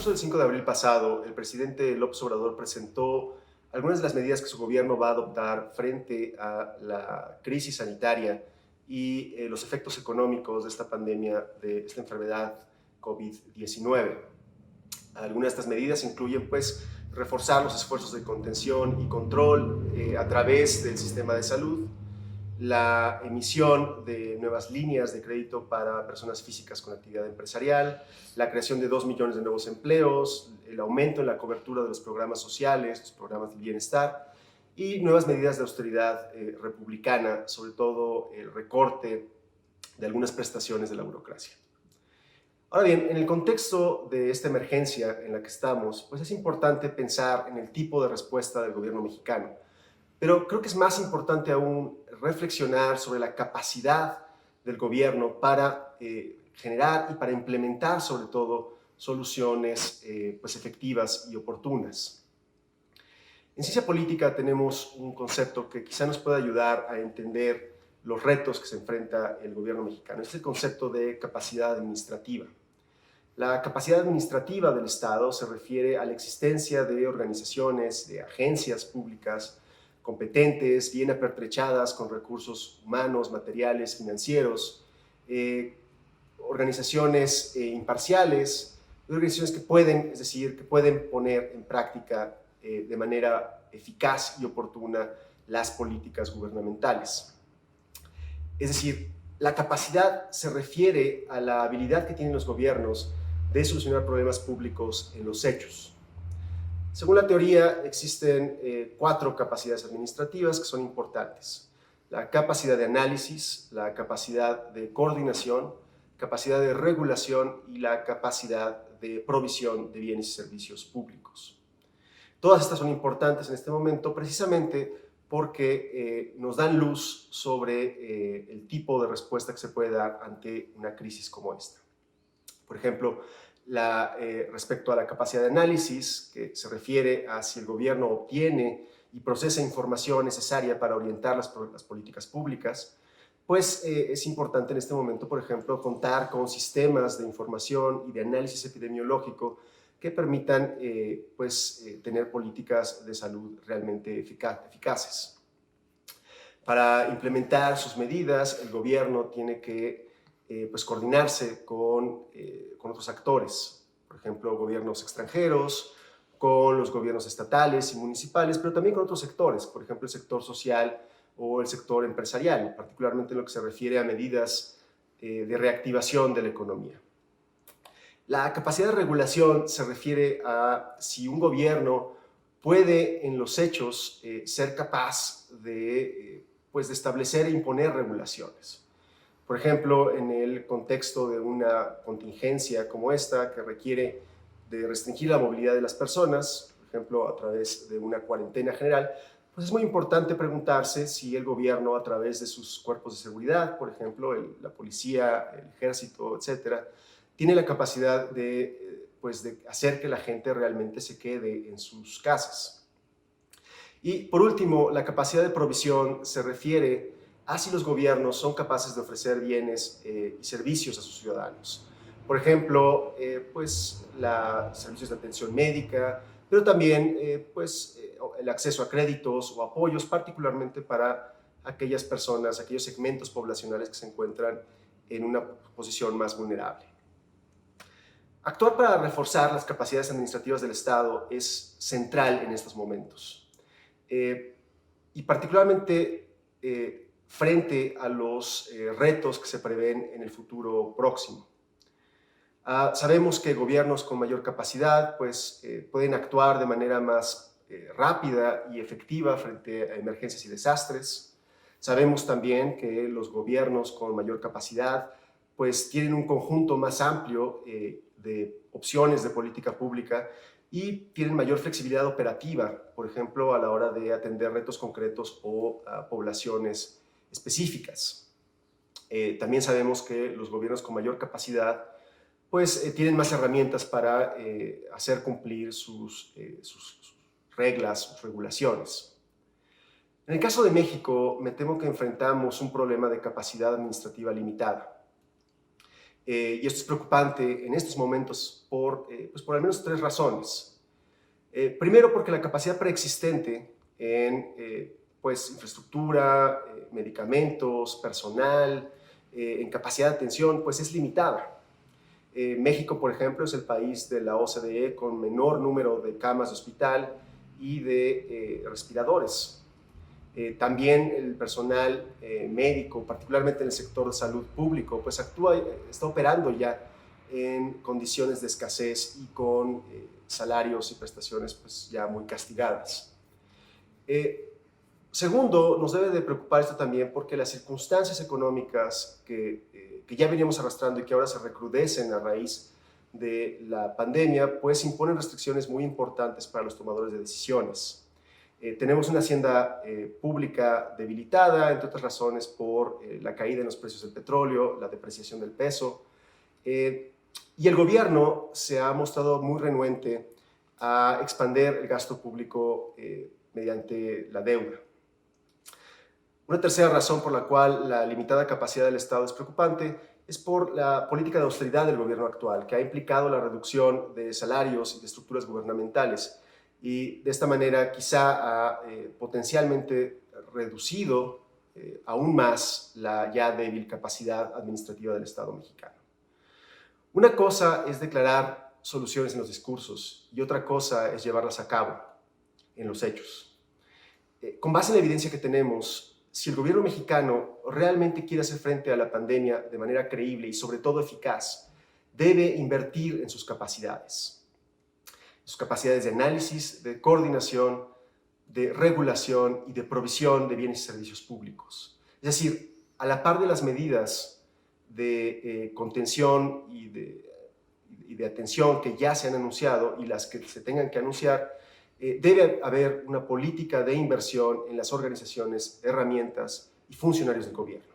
discurso del 5 de abril pasado, el presidente López Obrador presentó algunas de las medidas que su gobierno va a adoptar frente a la crisis sanitaria y los efectos económicos de esta pandemia, de esta enfermedad COVID-19. Algunas de estas medidas incluyen, pues, reforzar los esfuerzos de contención y control a través del sistema de salud, la emisión de nuevas líneas de crédito para personas físicas con actividad empresarial, la creación de 2 millones de nuevos empleos, el aumento en la cobertura de los programas sociales, los programas de bienestar y nuevas medidas de austeridad republicana, sobre todo el recorte de algunas prestaciones de la burocracia. Ahora bien, en el contexto de esta emergencia en la que estamos, pues es importante pensar en el tipo de respuesta del gobierno mexicano. Pero creo que es más importante aún reflexionar sobre la capacidad del gobierno para generar y para implementar, sobre todo, soluciones pues efectivas y oportunas. En ciencia política tenemos un concepto que quizá nos pueda ayudar a entender los retos que se enfrenta el gobierno mexicano. Es el concepto de capacidad administrativa. La capacidad administrativa del Estado se refiere a la existencia de organizaciones, de agencias públicas competentes, bien apertrechadas, con recursos humanos, materiales, financieros, organizaciones imparciales, organizaciones que pueden, es decir, que pueden poner en práctica de manera eficaz y oportuna las políticas gubernamentales. Es decir, la capacidad se refiere a la habilidad que tienen los gobiernos de solucionar problemas públicos en los hechos. Según la teoría, existen 4 capacidades administrativas que son importantes: la capacidad de análisis, la capacidad de coordinación, capacidad de regulación y la capacidad de provisión de bienes y servicios públicos. Todas estas son importantes en este momento precisamente porque nos dan luz sobre el tipo de respuesta que se puede dar ante una crisis como esta. Por ejemplo, respecto a la capacidad de análisis, que se refiere a si el gobierno obtiene y procesa información necesaria para orientar las políticas públicas, pues es importante en este momento, por ejemplo, contar con sistemas de información y de análisis epidemiológico que permitan tener políticas de salud realmente eficaces. Para implementar sus medidas, el gobierno tiene que coordinarse con otros actores, por ejemplo, gobiernos extranjeros, con los gobiernos estatales y municipales, pero también con otros sectores, por ejemplo, el sector social o el sector empresarial, particularmente en lo que se refiere a medidas de reactivación de la economía. La capacidad de regulación se refiere a si un gobierno puede, en los hechos, ser capaz de establecer e imponer regulaciones. Por ejemplo, en el contexto de una contingencia como esta, que requiere de restringir la movilidad de las personas, por ejemplo, a través de una cuarentena general, pues es muy importante preguntarse si el gobierno, a través de sus cuerpos de seguridad, por ejemplo, la policía, el ejército, etcétera, tiene la capacidad de hacer que la gente realmente se quede en sus casas. Y por último, la capacidad de provisión se refiere a si los gobiernos son capaces de ofrecer bienes y servicios a sus ciudadanos. Por ejemplo, servicios de atención médica, pero también el acceso a créditos o apoyos, particularmente para aquellas personas, aquellos segmentos poblacionales que se encuentran en una posición más vulnerable. Actuar para reforzar las capacidades administrativas del Estado es central en estos momentos. Y particularmente frente a los retos que se prevén en el futuro próximo. Sabemos que gobiernos con mayor capacidad pueden actuar de manera más rápida y efectiva frente a emergencias y desastres. Sabemos también que los gobiernos con mayor capacidad tienen un conjunto más amplio de opciones de política pública y tienen mayor flexibilidad operativa, por ejemplo, a la hora de atender retos concretos o poblaciones específicas. También sabemos que los gobiernos con mayor capacidad tienen más herramientas para hacer cumplir sus reglas, sus regulaciones. En el caso de México, me temo que enfrentamos un problema de capacidad administrativa limitada. Y esto es preocupante en estos momentos pues por al menos 3 razones. Primero, porque la capacidad preexistente en pues infraestructura, medicamentos, personal, en capacidad de atención, pues es limitada. México, por ejemplo, es el país de la OCDE con menor número de camas de hospital y de respiradores. También el personal médico, particularmente en el sector de salud público, pues está operando ya en condiciones de escasez y con salarios y prestaciones pues ya muy castigadas. Segundo, nos debe de preocupar esto también porque las circunstancias económicas que ya veníamos arrastrando y que ahora se recrudecen a raíz de la pandemia, pues imponen restricciones muy importantes para los tomadores de decisiones. Tenemos una hacienda pública debilitada, entre otras razones por la caída en los precios del petróleo, la depreciación del peso, y el gobierno se ha mostrado muy renuente a expandir el gasto público mediante la deuda. Una tercera razón por la cual la limitada capacidad del Estado es preocupante es por la política de austeridad del gobierno actual, que ha implicado la reducción de salarios y de estructuras gubernamentales, y de esta manera quizá ha potencialmente reducido aún más la ya débil capacidad administrativa del Estado mexicano. Una cosa es declarar soluciones en los discursos y otra cosa es llevarlas a cabo en los hechos. Con base en la evidencia que tenemos, si el gobierno mexicano realmente quiere hacer frente a la pandemia de manera creíble y sobre todo eficaz, debe invertir en sus capacidades de análisis, de coordinación, de regulación y de provisión de bienes y servicios públicos. Es decir, a la par de las medidas de contención y de atención que ya se han anunciado y las que se tengan que anunciar, debe haber una política de inversión en las organizaciones, herramientas y funcionarios del gobierno.